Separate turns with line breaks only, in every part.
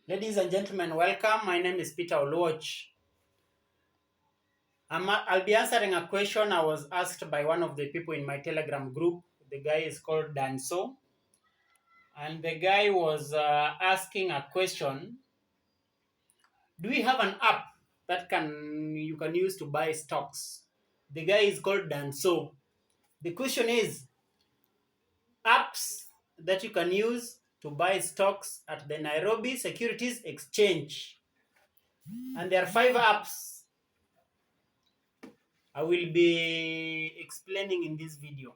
Ladies and gentlemen, welcome. My name is Peter Oluoch. I'll be answering a question I was asked by one of the people in my Telegram group. The guy is called Danso. And the guy was asking a question. Do we have an app that you can use to buy stocks? The guy is called Danso. The question is, apps that you can use to buy stocks at the Nairobi Securities Exchange. And there are 5 apps I will be explaining in this video.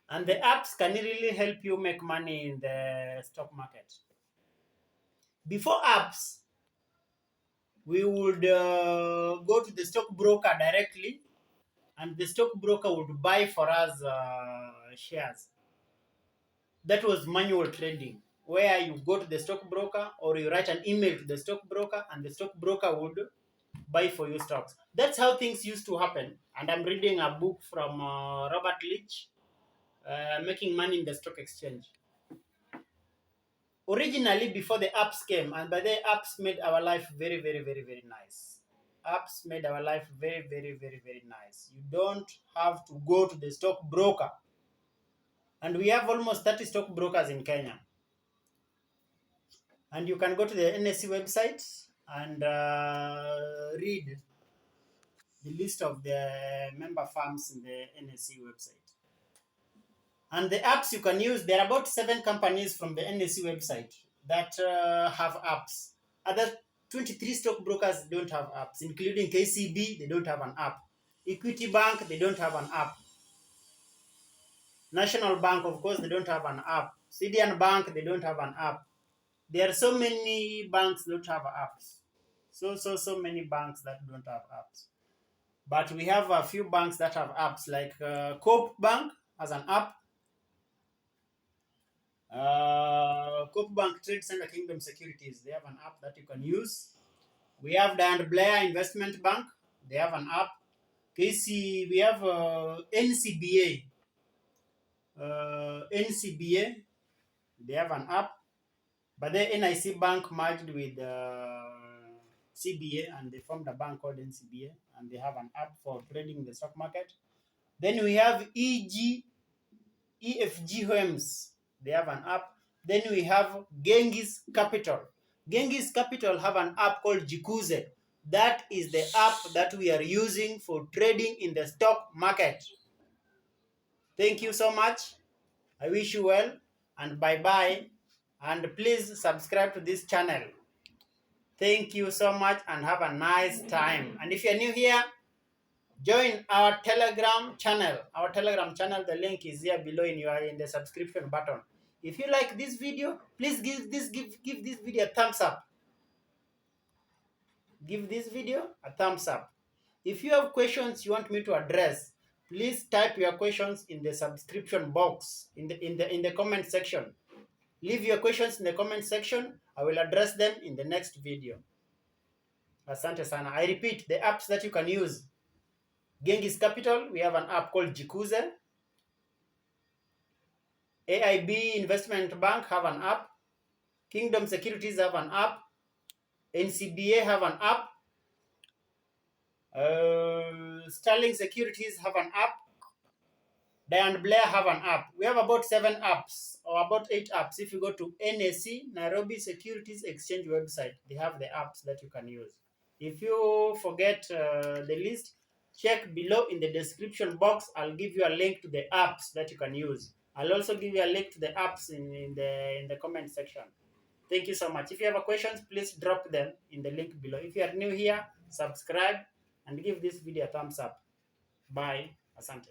And the apps can really help you make money in the stock market. Before apps, we would go to the stockbroker directly, and the stockbroker would buy for us shares. That was manual trading, where you go to the stockbroker or you write an email to the stockbroker, and the stockbroker would buy for you stocks. That's how things used to happen. And I'm reading a book from Robert Leach, Making Money in the Stock Exchange. Originally, before the apps came, and by the apps made our life very, very, very, very nice. Apps made our life very, very, very, very nice. You don't have to go to the stockbroker. And we have almost 30 stockbrokers in Kenya. And you can go to the NSE website and read the list of the member firms in the NSE website. And the apps you can use, there are about 7 companies from the NSE website that have apps. Other 23 stockbrokers don't have apps, including KCB, they don't have an app. Equity Bank, they don't have an app. National Bank, of course, they don't have an app. Sidian Bank, they don't have an app. There are so many banks that don't have apps. So many banks that don't have apps. But we have a few banks that have apps, like Coop Bank has an app. Coop Bank trades under Kingdom Securities. They have an app that you can use. We have Dan Blair Investment Bank. They have an app. We have NCBA. NCBA. They have an app. But the NIC Bank merged with CBA, and they formed a bank called NCBA, and they have an app for trading in the stock market. Then we have EFG Homes. They have an app. Then we have Genghis Capital. Genghis Capital have an app called Jikuze. That is the app that we are using for trading in the stock market. Thank you so much. I wish you well, and bye-bye. And please subscribe to this channel. Thank you so much, and have a nice time. And if you're new here, join our Telegram channel. Our Telegram channel, the link is here below in the subscription button. If you like this video, please give this video a thumbs up. Give this video a thumbs up. If you have questions you want me to address, please type your questions in the subscription box in the comment section. Leave your questions in the comment section. I will address them in the next video. Asante sana. I repeat, the apps that you can use. Genghis Capital, we have an app called Jikuze. AIB Investment Bank have an app. Kingdom Securities have an app. NCBA have an app. Sterling Securities have an app. Dan Blair have an app. We have about 7 apps, or about 8 apps. If you go to NSE, Nairobi Securities Exchange website, they have the apps that you can use. If you forget the list, check below in the description box. I'll give you a link to the apps that you can use. I'll also give you a link to the apps in the comment section. Thank you so much. If you have questions, please drop them in the link below. If you are new here, subscribe and give this video a thumbs up. Bye. Asante.